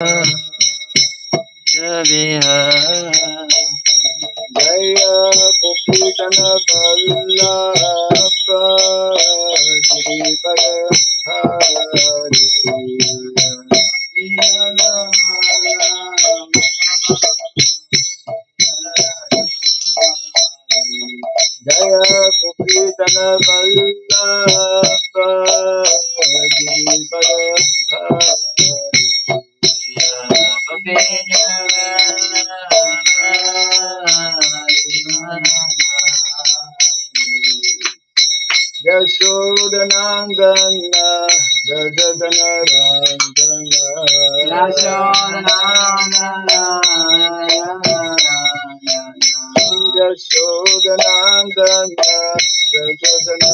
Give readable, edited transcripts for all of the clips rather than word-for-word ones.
Jaya Gopidana Vallabha Giripadathari Jaya Gopidana Vallabha Giripadathari Yashodanandana Rajadana Randana Yashodanandana Rajadana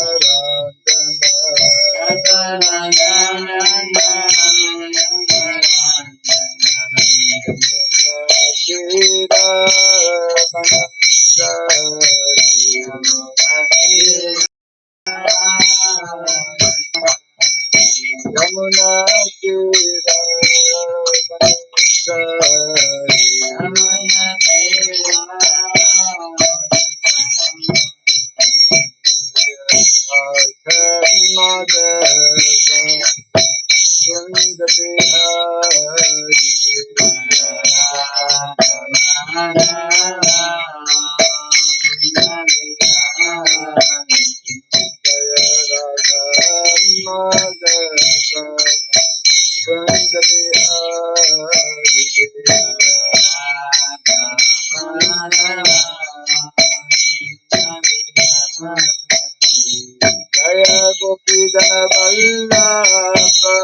Yamuna Tira Jaya Gopidana Vallabha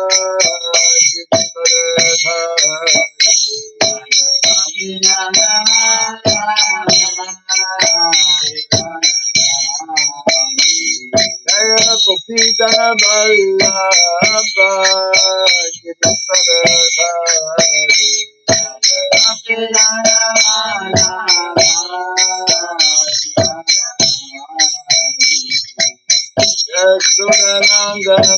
Jaya Gopidana Vallabha Yashodanandana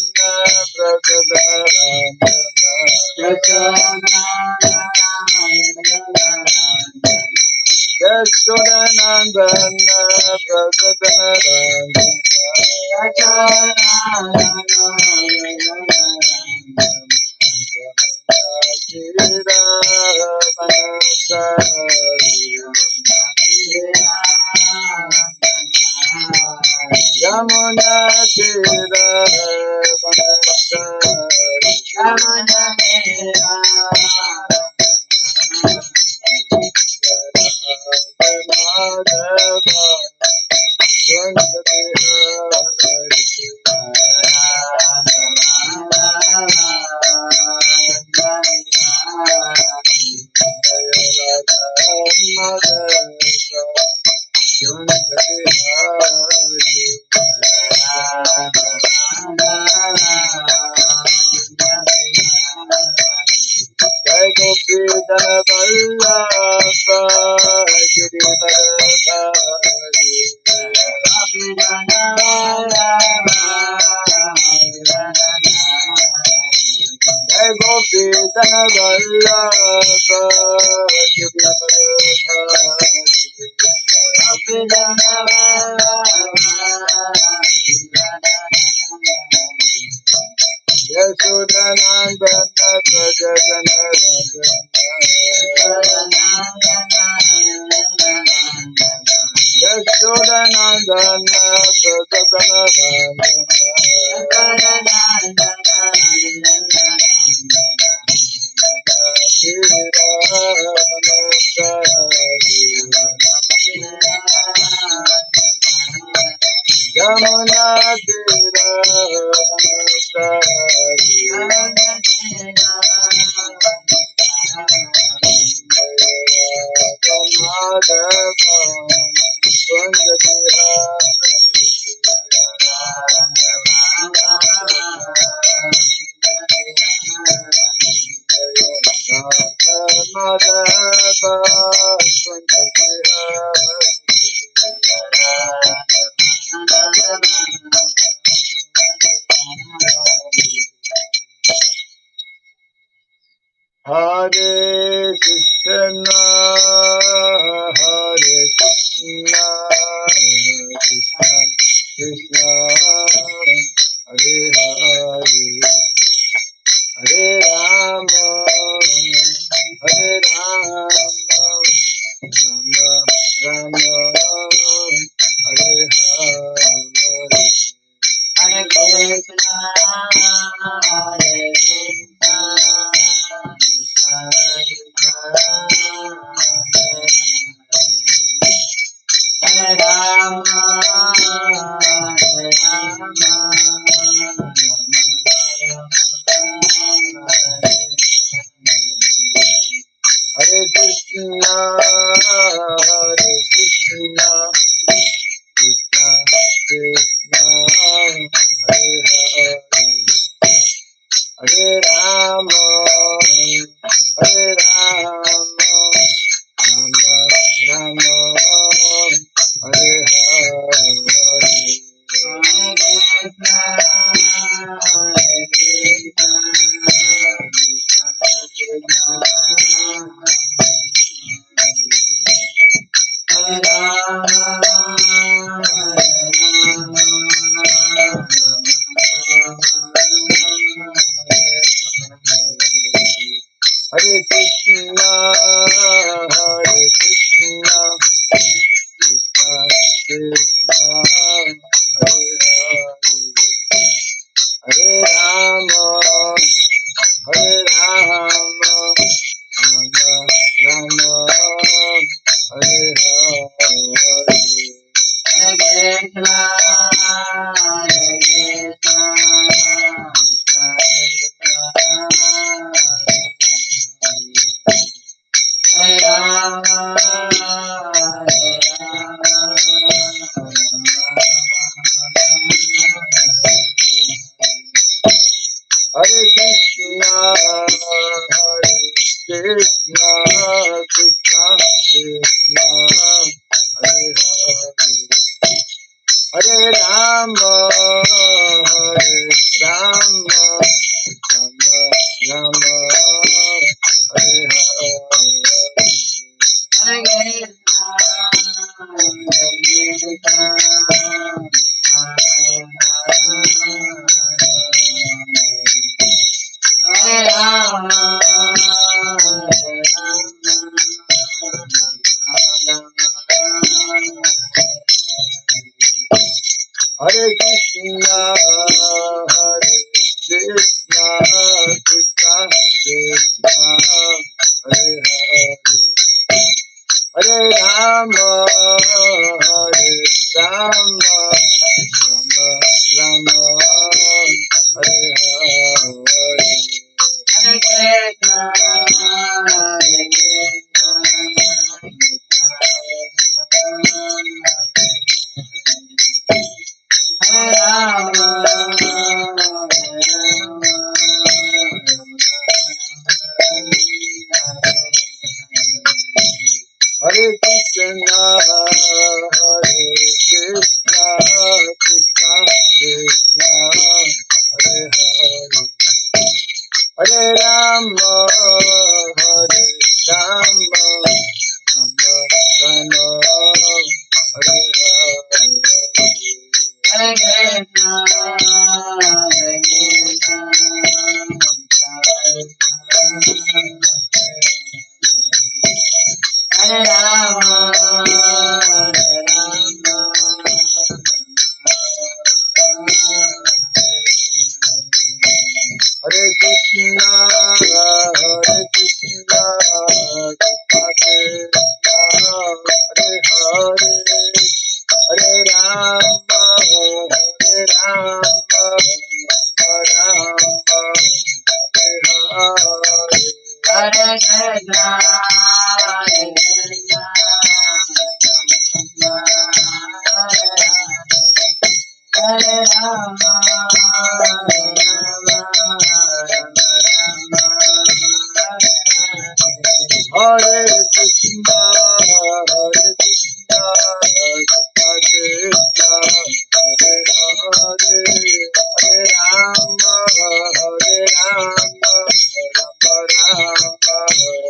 Yamuna Tira Jai Gopidana Vallabha Giripadathari Jai Gopidana Vallabha Yashodanandana Rajadana Yashodanandana Yamuna Tira Hare Krishna, Hare Krishna, Krishna Krishna, Hare Hare, Hare Rama, Hare Rama, Rama Rama, Hare Hare. Hare Krishna, Hare Krishna, Krishna Krishna, Hare Rama, Hare Rama, Hare Krishna, Hare Krishna, Krishna Krishna, Hare Hare, Hare Rama, Hare Rama, Rama Rama, Hare Hare. Hare Krishna, Hare Krishna, Hare Rama, Hare Krishna, Hare Krishna, Krishna Krishna, Hare Hare, Hare Rama, Hare Rama, Rama Rama, Hare Hare. Hare Krishna, Hare Krishna, Krishna Krishna, Hare Rama, Hare Rama, Hare Krishna, Hare Krishna, Krishna Krishna, Hare Hare, Hare Rama, Hare Rama, Rama Rama, Hare Hare. Hare Krishna, Hare Krishna, Hare Rama, Hare Hare Krishna, Hare Krishna, Krishna Krishna, Hare Hare, Hare Rama, Hare Rama, Rama Rama, Hare Hare. Hare Krishna, Hare Krishna, Hare Rama, Hare Krishna, Hare Krishna, Krishna Krishna, Hare Hare, Hare Rama, Hare Rama, Rama Rama, Hare Hare. Hare Krishna, Hare Krishna, Hare Rama, Hare Rama, Hare Krishna, Hare Krishna, Krishna Krishna, Hare Hare, Hare Rama, Hare Rama, Rama Rama, Hare Hare. Hare Krishna, Hare Krishna, Hare Rama, Hare Rama, Hare Krishna, Hare Krishna, Krishna Krishna, Hare Hare, Hare Rama, Hare Rama, Rama Rama,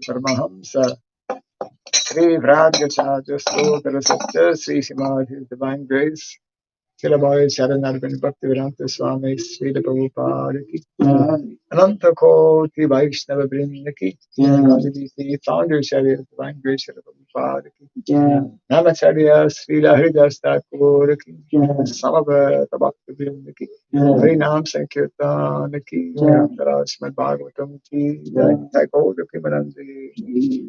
Paramahamsa, Sri Vragacharya Sodara Satya, Sri Srimad His Divine Grace, Silaboy Charanarvin Bhaktivedanta Swami, Sri Prabhupada ki, Ananta Koti Vaishnava Vrinda ki, Founder Charya Divine Grace Sri Prabhupada ki, Namacharya Sri Haridas Thakur ki, Samavata Bhakti Vrinda ki, Harinam Sankirtan ki, Srimad Bhagavatam ki, Thy Gaur Kimanandi.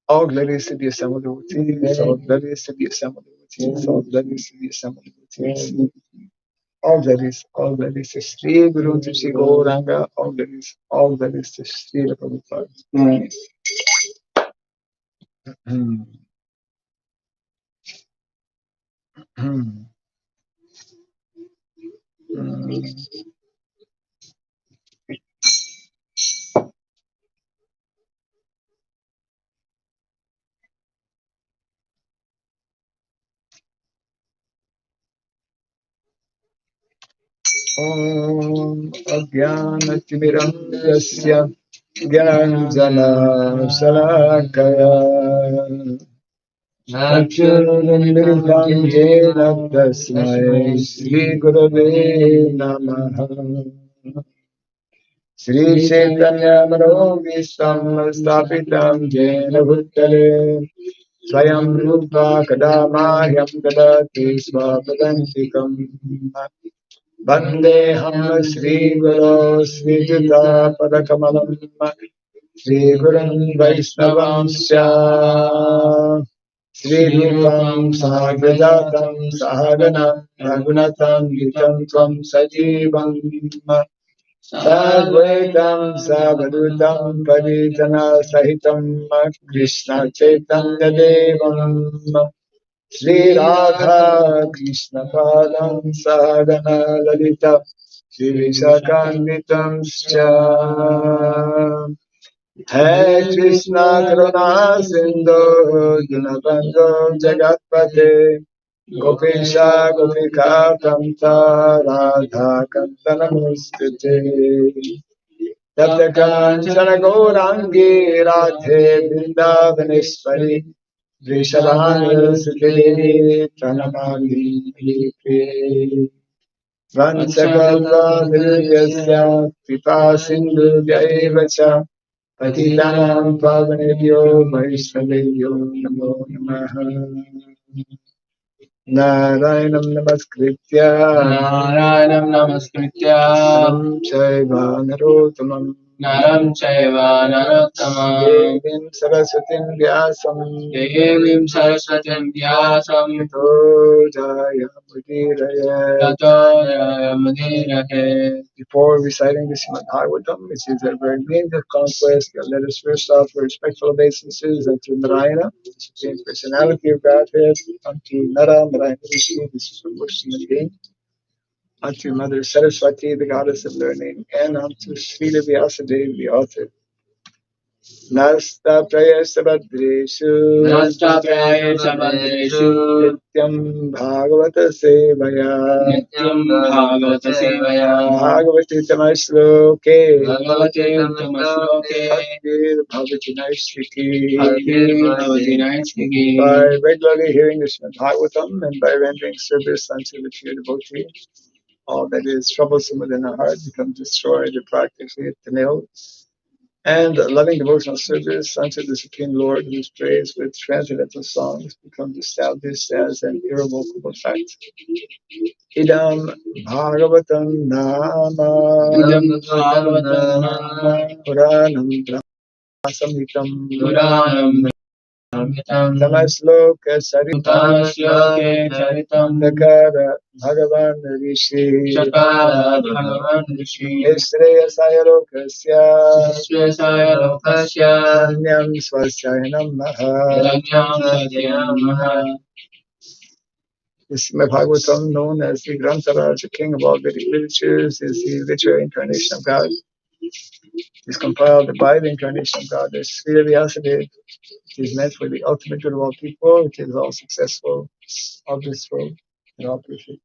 All glories to be assembled with you. All glories to be assembled with you. All glories to be assembled with you. All glories to Sri Guru to Sri Gauranga. All glories to Sri Prabhupada. Om Ajnanatimiram Yasya Gyanjana Salakaya Achyurandritam Jena Tasmai Sri Gurave Namaha Sri Chaitanya Manobishtam Stapitam Jena Bhuttale Swayam Rupa Kadamahyam Dadati Swapadantikam Vandeham Sri Guru Sri Juta Padakamalam Sri Gurun Vaishnavam Sya Sri Rupam Sahagrajatam Sahagana Raghunatam Vitam Tvam Sajivam Sadvaitam Savadutam Parijana Sahitam Krishna Chaitanya Devam Sri Radha Krishna Padam Sahagana Lalita Sri Visakanvitam Scha Hai Krishna Karuna Sindhu Dinabandhu Jagatpate Gopesha Gopika Kanta Radha Kanta Namostite Tapta Kanchana Gaurangi Radhe Vrindavaneshwari Vrishabhanu Sute Pranamami Priye Vansakalpa Vidyasya Kripa Sindhu Jaivacha Patitanam Pavanebhyo Vaishnavebhyo Namo Namaha Narayanam Namaskritya Naram Chaiva Narottamam Naram Chaiva Narottamam Devim Saraswatim Vyasam Devim Saraswatim Vyasam Tato Jayamudiraye. Tato Jayamudiraye. Before reciting the Srimad Bhagavatam, which is a very means of conquest, let us first offer respectful obeisances unto Narayana, the Supreme Personality of Godhead, unto Nara, Narayana Rishi, the Supreme Human Being, unto Mother Saraswati, the Goddess of Learning, and unto Srila Vyasadeva, the author. Nasta Prayasa Bhadreshu Nasta Prayasa Bhadreshu Nityam Bhagavata Sevaya Nityam Bhagavata Sevaya Bhagavati Tamashloke Bhagavate Tamasloke Bhaktir Bhavati Naistiki. Bhaktir Bhavati Naistiki. By regularly hearing the Srimad Bhagavatam and by rendering service unto the pure devotee, all that is troublesome within our heart becomes destroyed or practically at the nil. And loving devotional service unto the Supreme Lord, whose praise with transcendental songs becomes established as an irrevocable fact. Idam Bhagavatam Nama Idam Bhagavatam Nama Puranam Brahmasamhitam Puranam Brahmitam Tamasloka Saritam Tamasloke Charitam Sakara Bhagavan Rishi Chakara Bhagavan Rishi Nishreyasaya Lokasya Sresaya Lokasya Nanyam Swasya Namaha. Yajnam Satyam Maha. The Srimad Bhagavatam, known as the Grantaraj, the king of all Vedic literatures, is the literary incarnation of God. It is compiled by the incarnation of God. There's Sri Vyasadeva. It is meant for the ultimate good of all people. It is all successful, all blissful, and all perfect.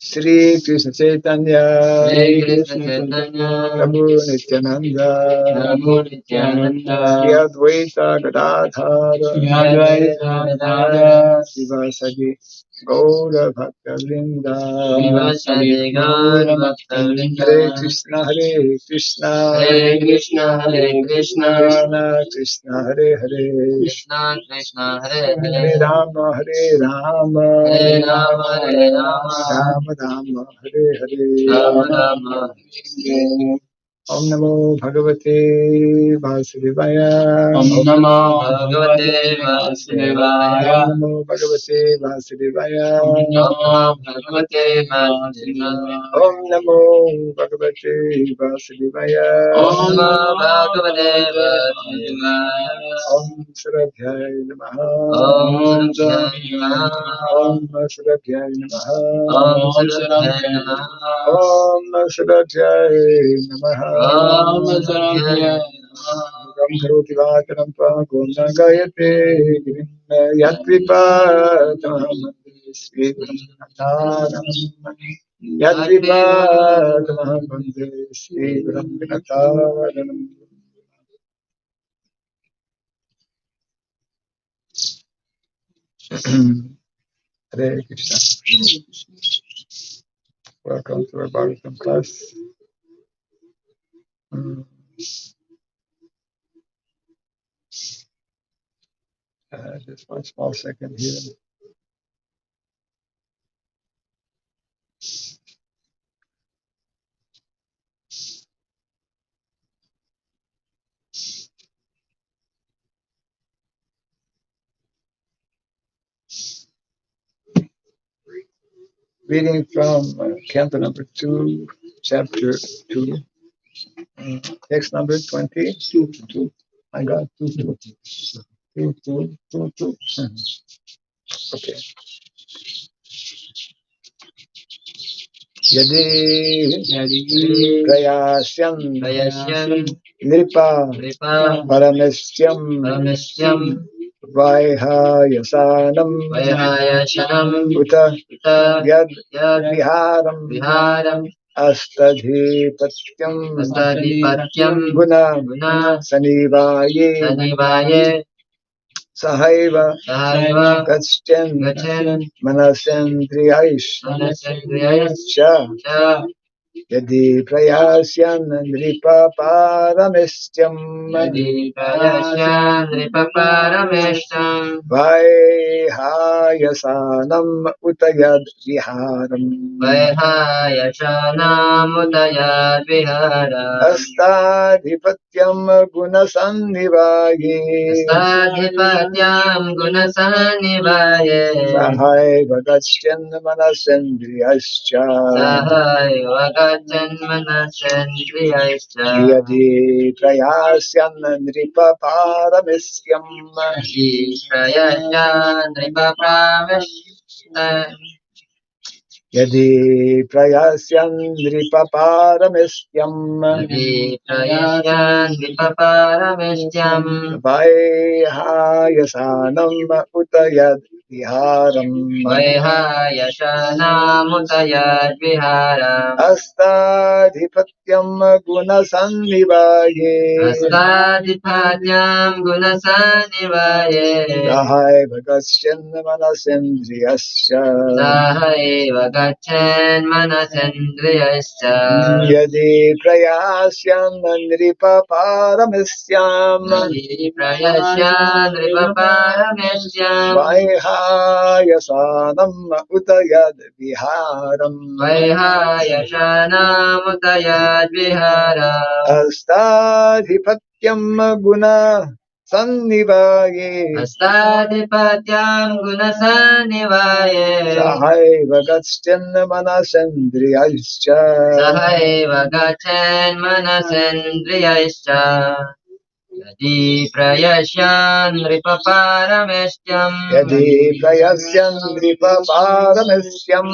Sri Krishna Chaitanya, Hare Krishna Chaitanya, Prabhu Nityananda, Prabhu Nityananda, Sri Advaita Gadadhara, Sri Advaita Gadadhara, Srivasadi Gaura Bhakta Vrinda, Srivasadi Gaura Bhakta Vrinda. Hare Krishna, Hare Krishna, Hare Krishna, Hare Krishna, Krishna Krishna, Hare Hare, Krishna Krishna, Hare Hare Hare, Rama, Hare Rama, Hare Rama, Hare Rama, Rama Rama, Hare Hare. Rama Rama, Hare Hare. Om Namo Bhagavate Vasudevaya. Om Namo Bhagavate Vasudevaya. Om Namo Bhagavate Vasudevaya. Om Namo Bhagavate Vasudevaya. Om Namo Bhagavate Vasudevaya. Om Namo Bhagavate Vasudevaya. Om Shradhyaya Namaha. Om Shradhyaya Namaha. Om Shradhyaya Namaha. Om Shradhyaya Namaha. Om Shradhyaya Namaha. Om Shradhyaya Namaha. Ram karoti vacharam pagona gayate girim yatripa tamaham Sri Guru yatripa tamaham bande Sri Guru Vinataranam. Hare Krishna. Welcome to our Bhagavatam class. Just one small second here. Reading from Canto number 2, chapter 2, text number 22. I got 2. Okay. Yadi Prayasyam Nripa Parameshyam Vaihayasanam Uta Yad Viharam Astadhipatyam Guna Sanivaye Sahaiva Gacchen Manasendriyaish Cha Yadi prayasyan nripa parameshyam Vaihayasanam utayad viharam Astadhipatyam gunasannivaye Sahai Bhagashyan Manasendriyascha Yadi Prayasyan Nripa Paramisyam Yadi Prayasyan Nripa Paramisyam Vaihayasanam Utayad Viharam Astadhipatyam Gunasannivaye Sahai Bhagashyan Manasendriyascha Yadi Prayasyan Nripa Paramisyam Vaihayasanam Utayad Viharam Astadhipatyam Guna Sannivaye Sahai Bhagashyan Manasendriyascha Yadi Prayasyan Nripa Parameshyam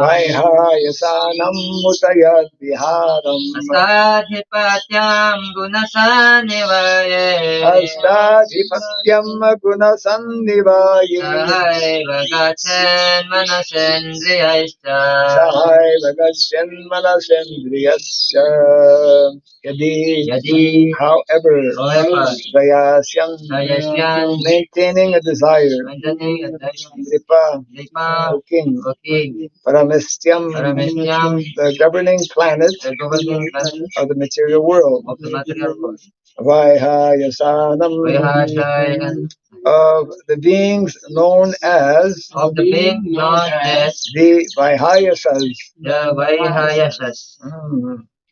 Vaihayasanam Mutayad Viharam Astadhipatyam Gunasannivaye Sahai Bhagashyan Manasendriyascha Yadi however Prayasyan maintaining a desire Nripa O king Paramestyam the governing planet of the material world Vaihayasanam of the beings known as the Vaihayasas.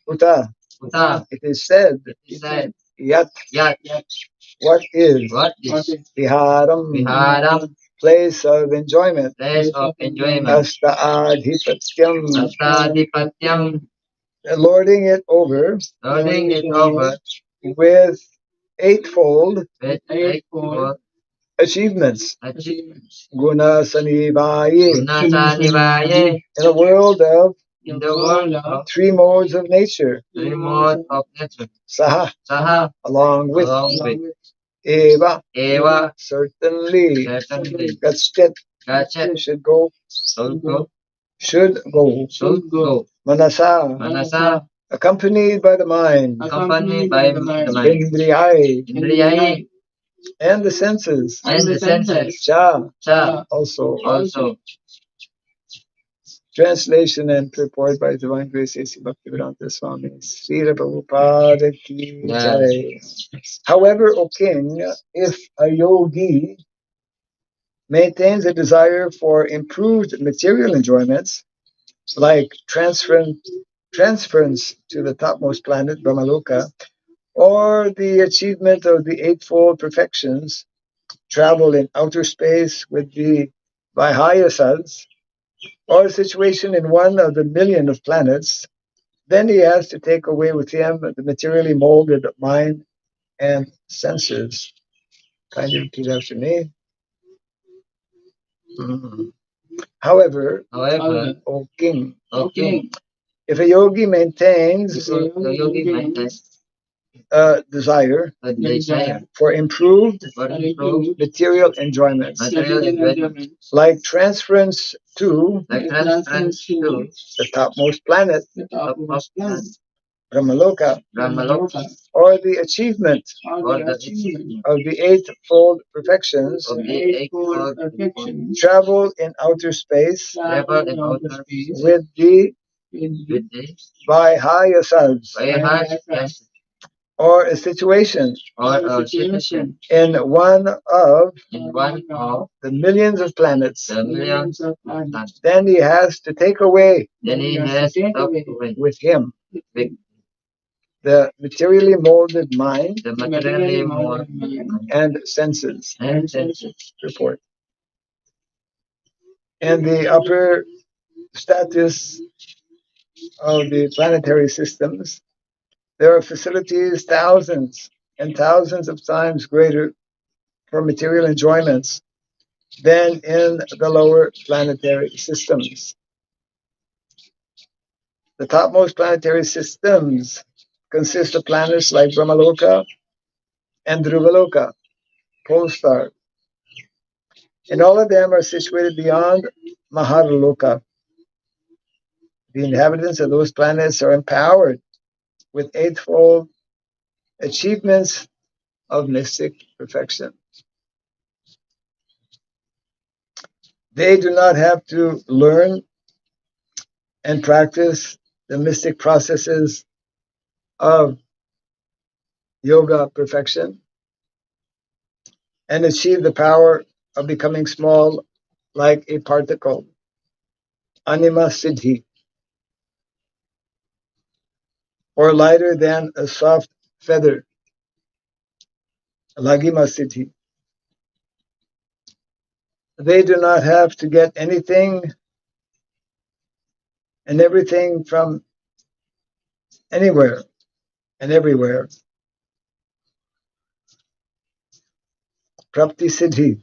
Uta. It is said Yat what is Viharam place of enjoyment Asta Adhipatyam lording it over with eightfold achievements Guna Sanivaye in a world of three modes of nature Saha along with Eva certainly Gachet should go Manasa accompanied by the mind Indriyai and the senses Cha also translation and purport by Divine Grace A.C. Bhaktivedanta Swami Srila Prabhupada Ki Jai. However, O king, if a yogi maintains a desire for improved material enjoyments, like transference to the topmost planet, Brahmaloka, or the achievement of the eightfold perfections, travel in outer space with the Vaihayasas, or a situation in one of the million of planets, then he has to take away with him the materially molded mind and senses. Kindly repeat after me. However, O king, if a yogi maintains a desire for improved material enjoyments, like transference to the topmost planet, Brahmaloka, Brahmaloka, or the achievement of the eightfold perfections, of the eightfold perfection, travel in outer space travel in outer space with the with the Vihayasas, Vihayasas, or a situation or a situation in one of of the millions of planets, the millions of planets. then he has to take away Then he has to away with him with the materially molded mind the materially more mind and senses. and senses. Report. In the upper status of the planetary systems, there are facilities thousands and thousands of times greater for material enjoyments than in the lower planetary systems. The topmost planetary systems consist of planets like Brahmaloka and Dhruvaloka, pole star, and all of them are situated beyond Maharaloka. The inhabitants of those planets are empowered with eightfold achievements of mystic perfection. They do not have to learn and practice the mystic processes of yoga perfection and achieve the power of becoming small like a particle, anima siddhi, or lighter than a soft feather, lagima siddhi. They do not have to get anything and everything from anywhere and everywhere. Prapti siddhi,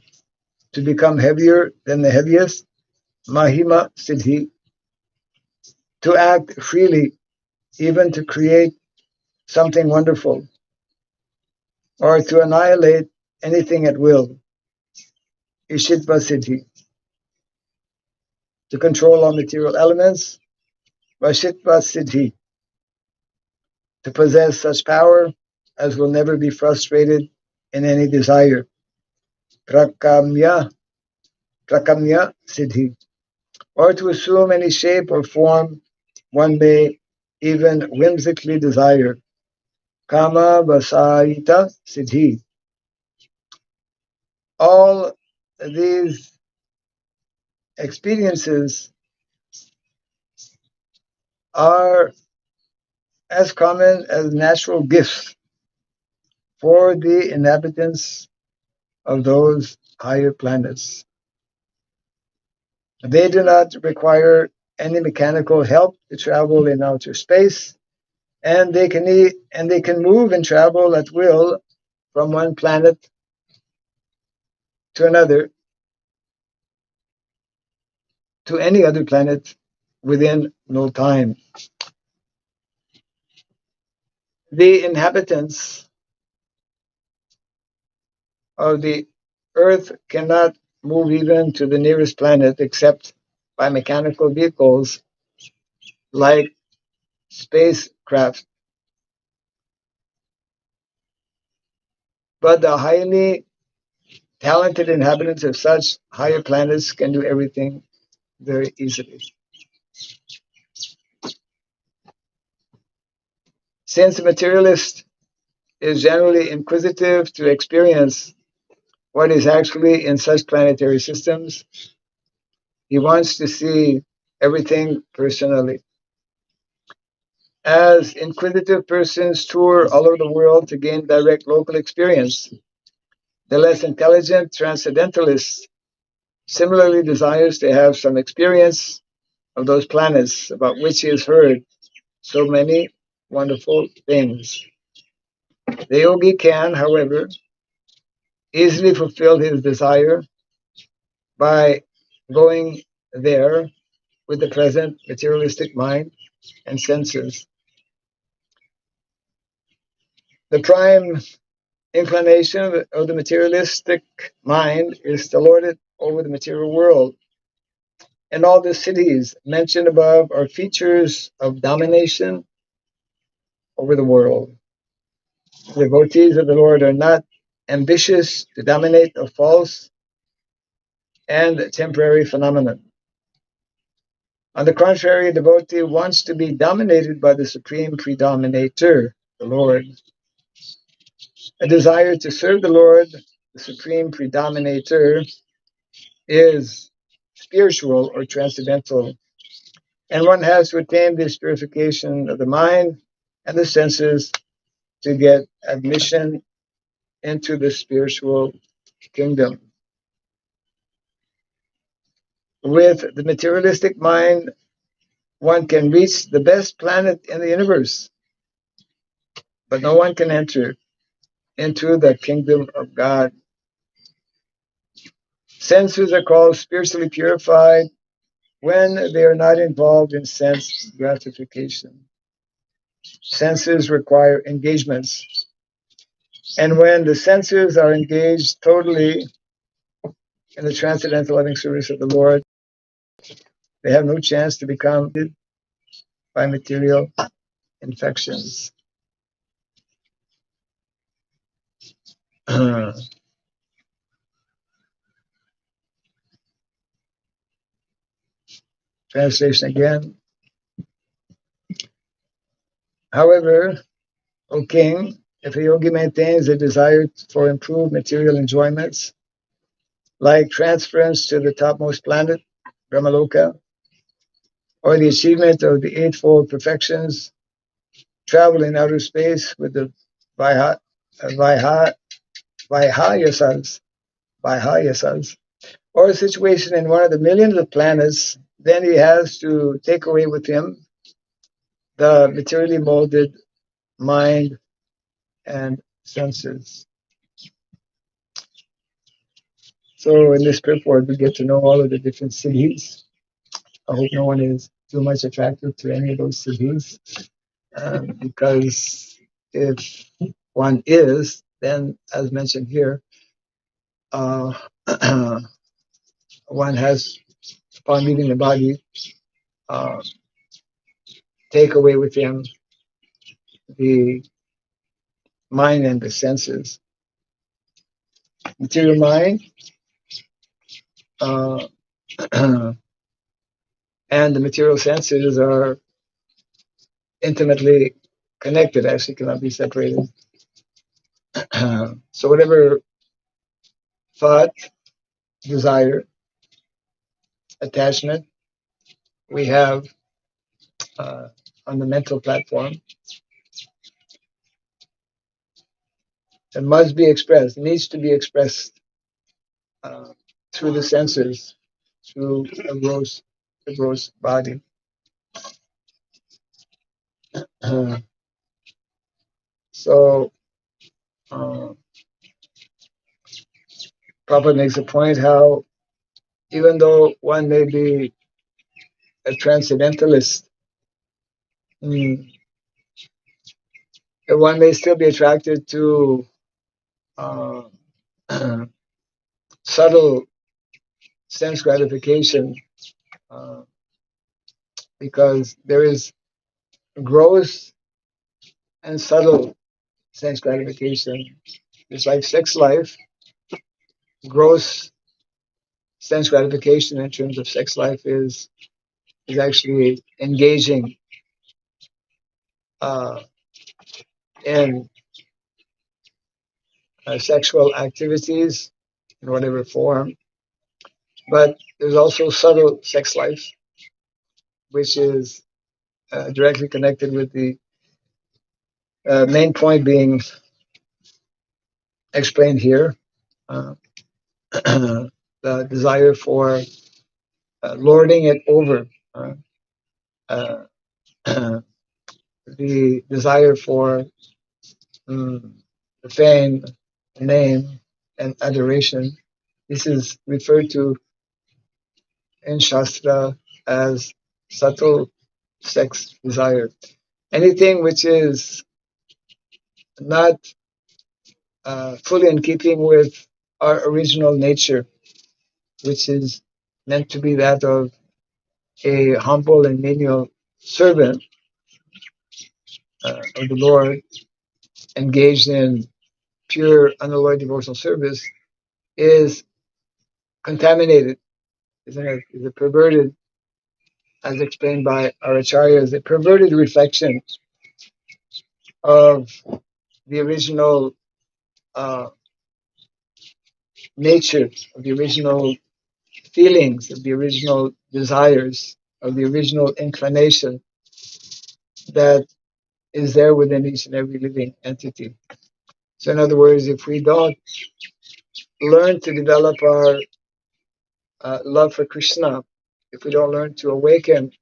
to become heavier than the heaviest. Mahima siddhi, to act freely, even to create something wonderful, or to annihilate anything at will. Ishitva siddhi, to control all material elements. Vashitva siddhi, to possess such power as will never be frustrated in any desire. Prakamya siddhi, or to assume any shape or form one may even whimsically desire. Kama vasayita siddhi. All these experiences are as common as natural gifts for the inhabitants of those higher planets. They do not require any mechanical help to travel in outer space, and they can move and travel at will from one planet to another, to any other planet within no time. The inhabitants of the Earth cannot move even to the nearest planet except by mechanical vehicles like spacecraft. But the highly talented inhabitants of such higher planets can do everything very easily. Since the materialist is generally inquisitive to experience what is actually in such planetary systems, he wants to see everything personally. As inquisitive persons tour all over the world to gain direct local experience, the less intelligent transcendentalist similarly desires to have some experience of those planets about which he has heard so many wonderful things. The yogi can, however, easily fulfill his desire by going there with the present materialistic mind and senses. The prime inclination of the materialistic mind is to lord it over the material world. And all the cities mentioned above are features of domination over the world. The devotees of the Lord are not ambitious to dominate a false and temporary phenomenon. On the contrary, a devotee wants to be dominated by the supreme predominator, the Lord. A desire to serve the Lord, the supreme predominator, is spiritual or transcendental, and one has to attain this purification of the mind and the senses to get admission into the spiritual kingdom. With the materialistic mind, one can reach the best planet in the universe, but no one can enter into the kingdom of God. Senses are called spiritually purified when they are not involved in sense gratification. Senses require engagements, and when the senses are engaged totally in the transcendental loving service of the Lord, they have no chance to become by material infections. Translation again. However, O king, if a yogi maintains a desire for improved material enjoyments, like transference to the topmost planet, Brahmaloka, or the achievement of the eightfold perfections, travel in outer space with the Vihayasas, or a situation in one of the millions of planets, then he has to take away with him the materially molded mind and senses. So in this purport, we get to know all of the different cities. I hope no one is too much attracted to any of those cities, because if one is, then as mentioned here, one has, upon leaving the body, uh, take away with him the mind and the senses. Material mind and the material senses are intimately connected, actually cannot be separated. So whatever thought, desire, attachment we have on the mental platform, it must be expressed, needs to be expressed through the senses, through the gross body. So Prabhupada makes a point how even though one may be a transcendentalist, one may still be attracted to subtle sense gratification, because there is gross and subtle sense gratification. It's like sex life. Gross sense gratification in terms of sex life is actually engaging in sexual activities in whatever form. But there's also subtle sex life, which is directly connected with the main point being explained here. The desire for lording it over, the desire for fame, name, and adoration. This is referred to in Shastra as subtle sex desire. Anything which is not fully in keeping with our original nature, which is meant to be that of a humble and menial servant, of the Lord, engaged in pure, unalloyed devotional service, is contaminated, isn't it? Is a perverted, as explained by our acharyas, a perverted reflection of the original uh, nature, of the original feelings, of the original desires, of the original inclination that is there within each and every living entity. So, in other words, if we don't learn to develop our love for Krishna, if we don't learn to awaken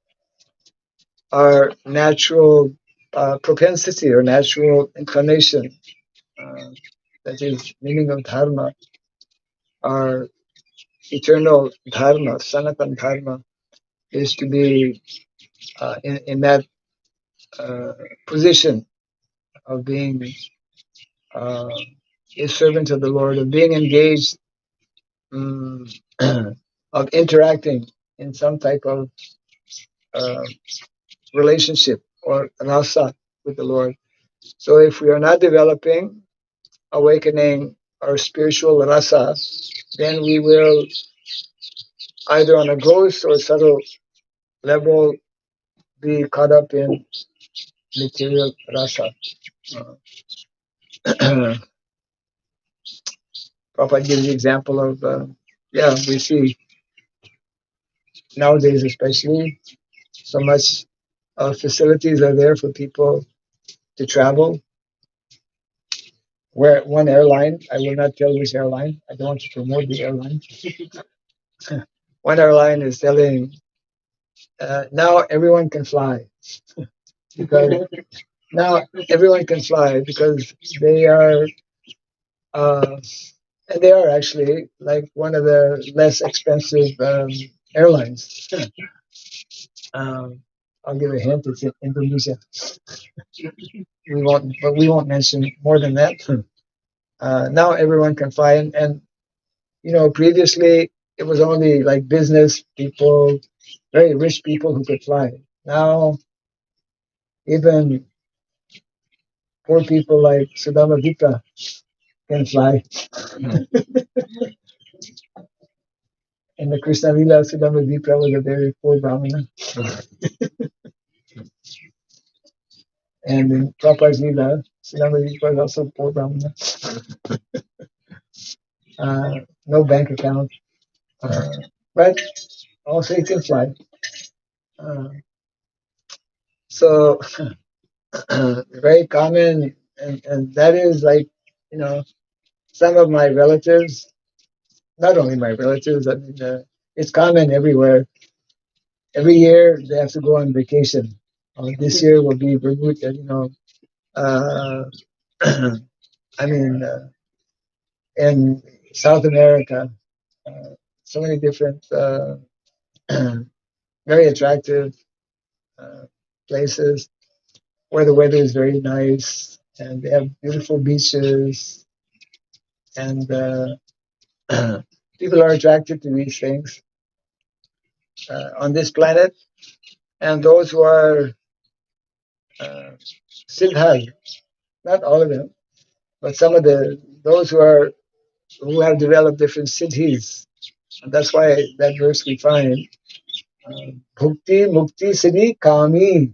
our natural propensity or natural inclination, uh, that is meaning of dharma, our eternal dharma, sanatan dharma, is to be in that position of being uh, a servant of the Lord, of being engaged, um, of interacting in some type of uh, relationship or rasa with the Lord. So if we are not developing, awakening our spiritual rasa, then we will either on a gross or subtle level be caught up in material rasa. Prabhupada gives the example of, we see nowadays especially so much facilities are there for people to travel. Where one airline, I will not tell which airline, I don't want to promote the airline. One airline is telling now everyone can fly because now everyone can fly because they are and they are actually like one of the less expensive airlines. I'll give a hint. It's in Indonesia. We won't mention more than that. Now everyone can fly, and previously it was only like business people, very rich people who could fly. Now even poor people like Sudama Vika can fly. In the Krishna Lila, Sudama Vika was a very poor Brahmana. And in Prabhupada's Lila, Sudama Vika was also a poor Brahmana. No bank account. But also he can fly. Uh, so very common, and that is like, some of my relatives, not only my relatives, I mean, it's common everywhere. Every year they have to go on vacation. This year will be Bermuda, uh, I mean, in South America, uh, so many different, very attractive uh, places where the weather is very nice and they have beautiful beaches, and people are attracted to these things on this planet. And those who are uh, siddhas, not all of them, but some of those who have developed different siddhis. And that's why that verse we find, bhukti mukti siddhi kami,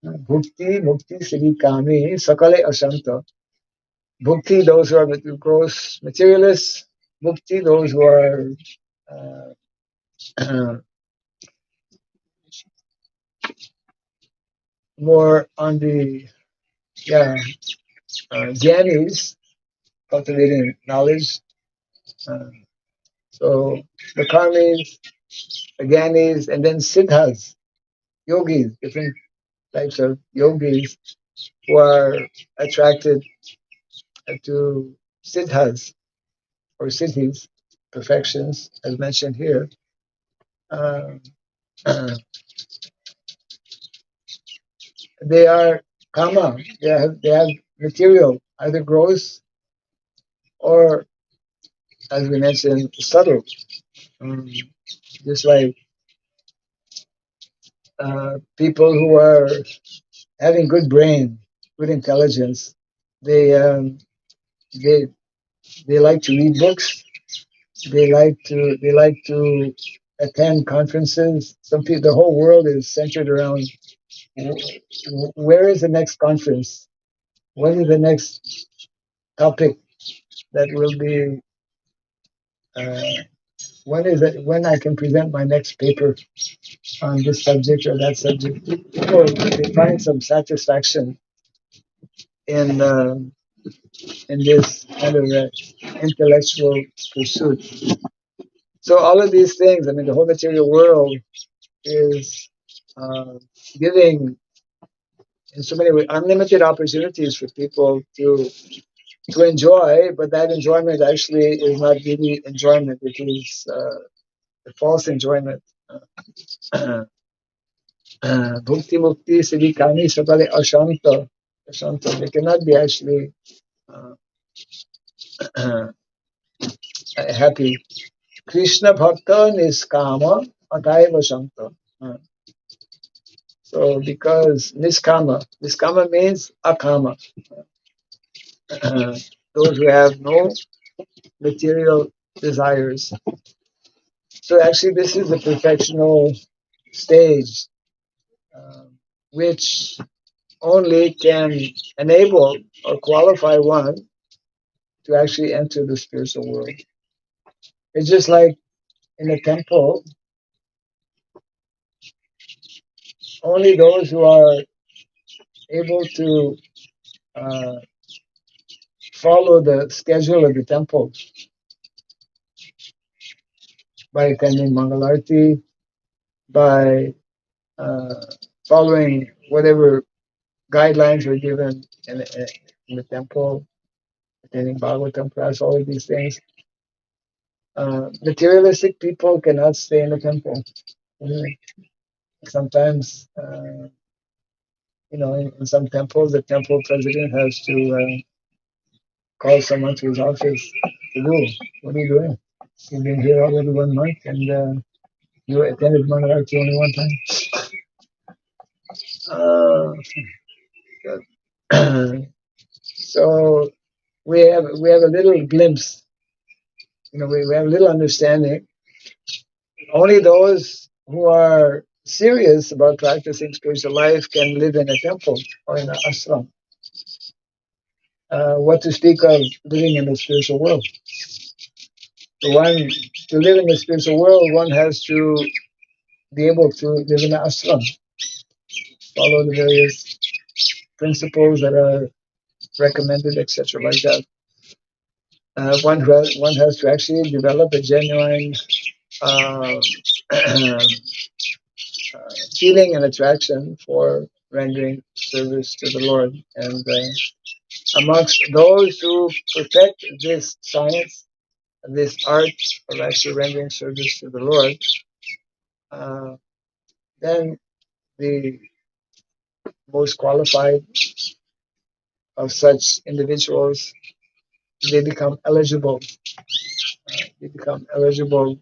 bhukti mukti siddhi kami, sakale asanta. Bhukti, those who are gross materialists. Mukti, those who are uh, more on the jnanis, cultivating knowledge. Uh, so the karmis, the gyanis, and then siddhas, yogis, different types of yogis who are attracted to siddhas or siddhis, perfections, as mentioned here. Uh, they are kama. They have material, either gross or, as we mentioned, subtle. Um, just like people who are having good brain, good intelligence. They they they like to read books. They like to attend conferences. Some people, the whole world is centered around where is the next conference? What is the next topic that will be? Uh, when is it? When I can present my next paper on this subject or that subject? People they find some satisfaction in this kind of intellectual pursuit. So all of these things, I mean, the whole material world is uh, giving in so many ways unlimited opportunities for people to enjoy, but that enjoyment actually is not really enjoyment. It is a false enjoyment. Bhukti mukti siddhi kami sakale ashanta. Ashanta. They cannot be actually uh, happy. Krishna bhakta niskama ataiva shanta. So because niskama means akama. Those who have no material desires. So actually, this is the perfectional stage, which only can enable or qualify one to actually enter the spiritual world. It's just like in a temple, only those who are able to uh, follow the schedule of the temple by attending Mangalarti, by following whatever guidelines were given in the temple, attending Bhagavatam class, all of these things. Materialistic people cannot stay in the temple. Sometimes, in some temples, the temple president has to call someone to his office to do. What are you doing? You've been here already 1 month and you attended Mangalarti only one time. So we have a little glimpse. We have a little understanding. Only those who are serious about practicing spiritual life can live in a temple or in an ashram. What to speak of living in the spiritual world? To live in the spiritual world, one has to be able to live in an ashram, follow the various principles that are recommended, etc., like that. One has to actually develop a genuine uh, feeling and attraction for rendering service to the Lord. And amongst those who perfect this science, this art of actually rendering service to the Lord, then the most qualified of such individuals, they become eligible. They become eligible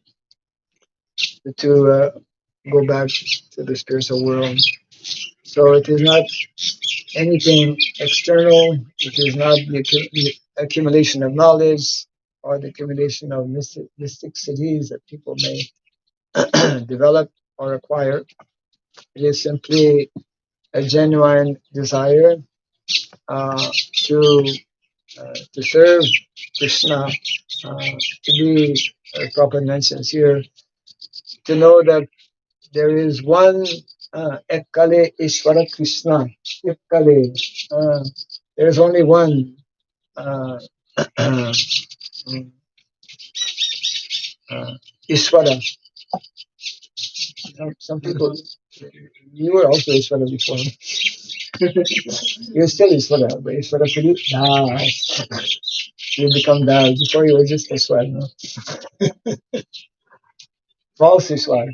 to go back to the spiritual world. So it is not anything external. It is not the accumulation of knowledge or the accumulation of mystic cities that people may develop or acquire. It is simply a genuine desire uh, to to serve Krishna, to be, as Prabhupada mentions here, to know that there is one Ekkale Ishvara Krishna. Ekkale. There is only one Ishvara. Some people, you were also Ishvara before. You're still Ishvara, but Ishvara Puri, you become that. Before you were just Ishvara, no? False Ishvara.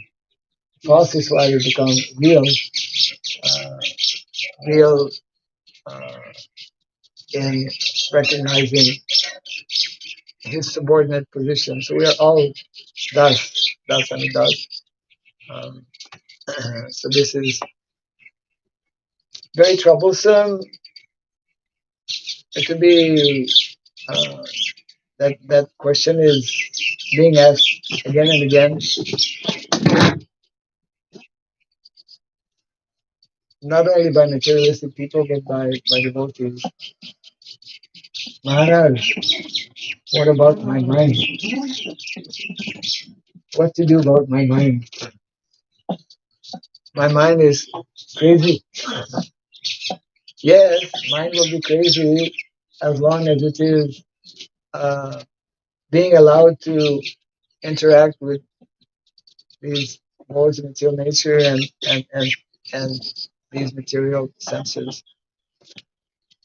False Ishvara, you become real, uh, real in recognizing his subordinate position. So we are all das and das. So this is very troublesome it could be that question is being asked again and again, not only by materialistic people but by devotees. Maharaj, what about my mind? What to do about my mind? My mind is crazy. Yes, mind will be crazy as long as it is being allowed to interact with these modes of material nature and these material senses.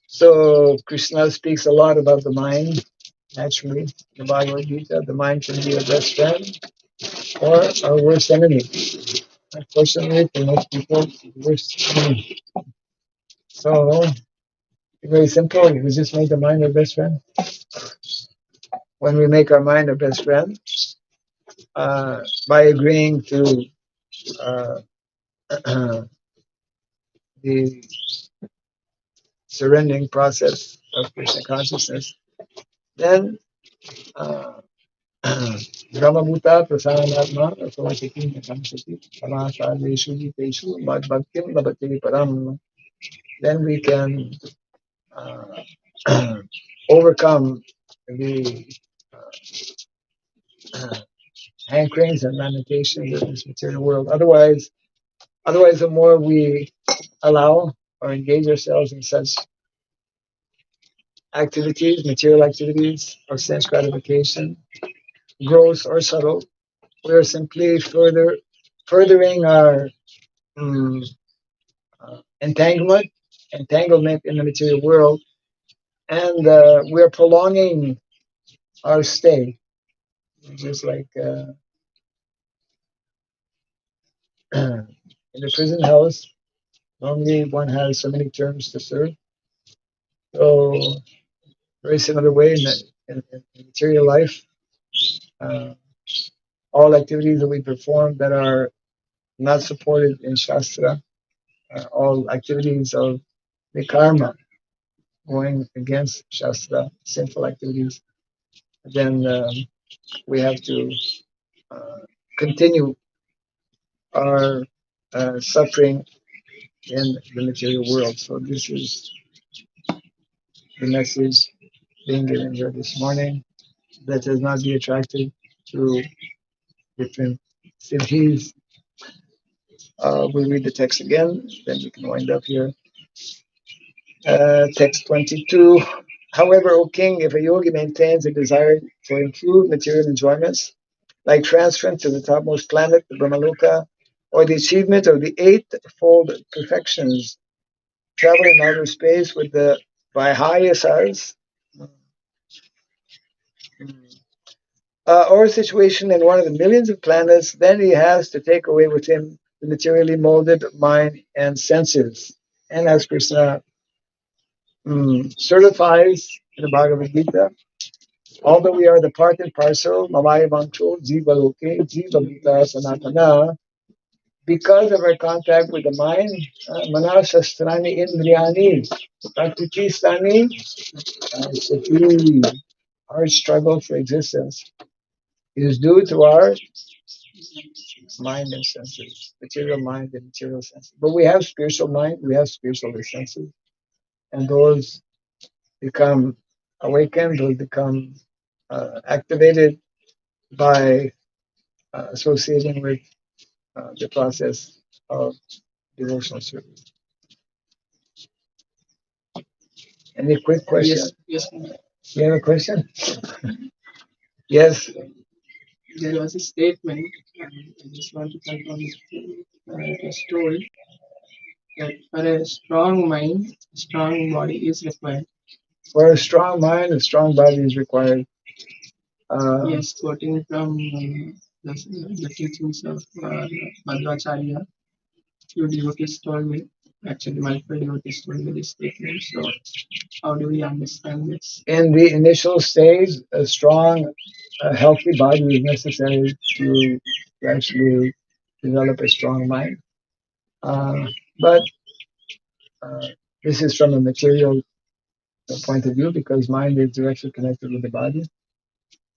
So Krishna speaks a lot about the mind. Naturally, in the Bhagavad Gita, the mind can be our best friend or our worst enemy. Unfortunately, for most people, it's the worst enemy. So, very simple. We just make the mind our best friend. When we make our mind our best friend, by agreeing to uh, the surrendering process of Krishna consciousness, then Brahmabhuta prasanatma asavasati nakamsati samasadeshu jiteshu madbhaktim labhati param. Then we can overcome the hankerings and lamentations of this material world. Otherwise, the more we allow or engage ourselves in such activities, material activities of sense gratification, gross or subtle, we are simply furthering our um, entanglement in the material world, and we are prolonging our stay. Just like in the prison house, normally one has so many terms to serve. So, very similar way in material life, uh, all activities that we perform that are not supported in Shastra, all activities of the karma going against Shastra, sinful activities, then we have to uh, continue our suffering in the material world. So this is the message being given here this morning. Let us not be attracted to different siddhis. We'll read the text again, then we can wind up here. Text 22. However, O king, if a yogi maintains a desire for improved material enjoyments, like transference to the topmost planet, the Brahmaloka, or the achievement of the eightfold perfections, travel in outer space with the Vihayasas, or a situation in one of the millions of planets, then he has to take away with him the materially molded mind and senses. And as Krishna certifies in the Bhagavad Gita, although we are the part and parcel, Mamaya Mancho, Jiva Loke, Jiva Bhuta Sanatana, because of our contact with the mind, Manasastrani Indriyani, Prakriti-stani, our struggle for existence is due to our mind and senses, material mind and material senses. But we have spiritual mind, we have spiritual senses, and those become awakened, those become activated by associating with the process of devotional service. Any quick question? Yes. You have a question? Yes. There was a statement, I just want to confirm it was told that for a strong mind, a strong body is required. For a strong mind, a strong body is required. Yes, quoting from the teachings of Madhvacharya, few devotees told me, actually multiple devotees told me this statement. So how do we understand this? In the initial stage, a strong, healthy body is necessary to actually develop a strong mind. But this is from a material point of view, because mind is directly connected with the body.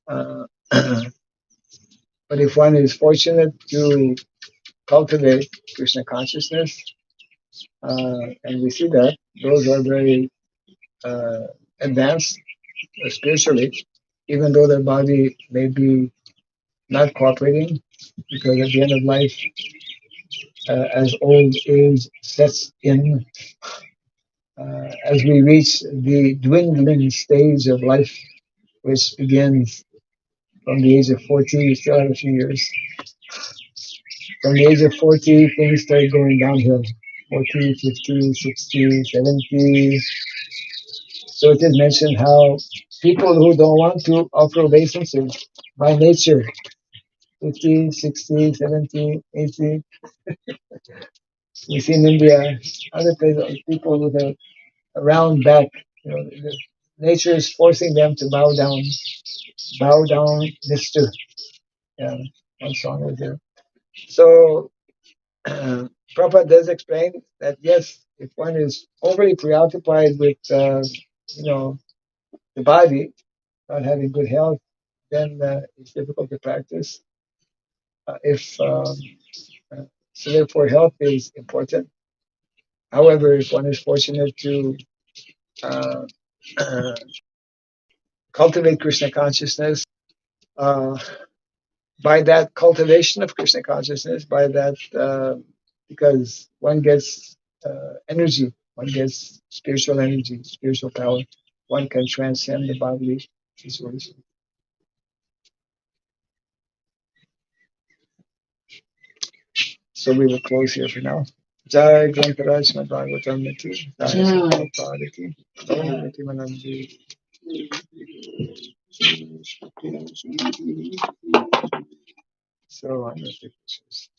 Uh, but if one is fortunate to cultivate Krishna consciousness, and we see that those are very advanced spiritually, even though their body may be not cooperating, because at the end of life, as old age sets in, as we reach the dwindling stage of life, which begins from the age of 40, we still have a few years. From the age of 40, things start going downhill. 40, 50, 60, 70. So it is mentioned how people who don't want to offer obeisances by nature, 50, 60, 70, 80. We see in India, other places, people with a round back. Nature is forcing them to bow down, Mister. Yeah, one song was there. So Prabhupada does explain that yes, if one is overly preoccupied with the body, not having good health, then it's difficult to practice. If So therefore, health is important. However, if one is fortunate to uh, cultivate Krishna consciousness, uh, by that cultivation of Krishna consciousness, by that, because one gets energy, one gets spiritual energy, spiritual power, one can transcend the bodily situation. So we will close here for now. Jai Grantaraj Srimad Bhagavatam Niti, Jai Prabhupada Ki, Om Niti Manandi. So, I'm going to take pictures.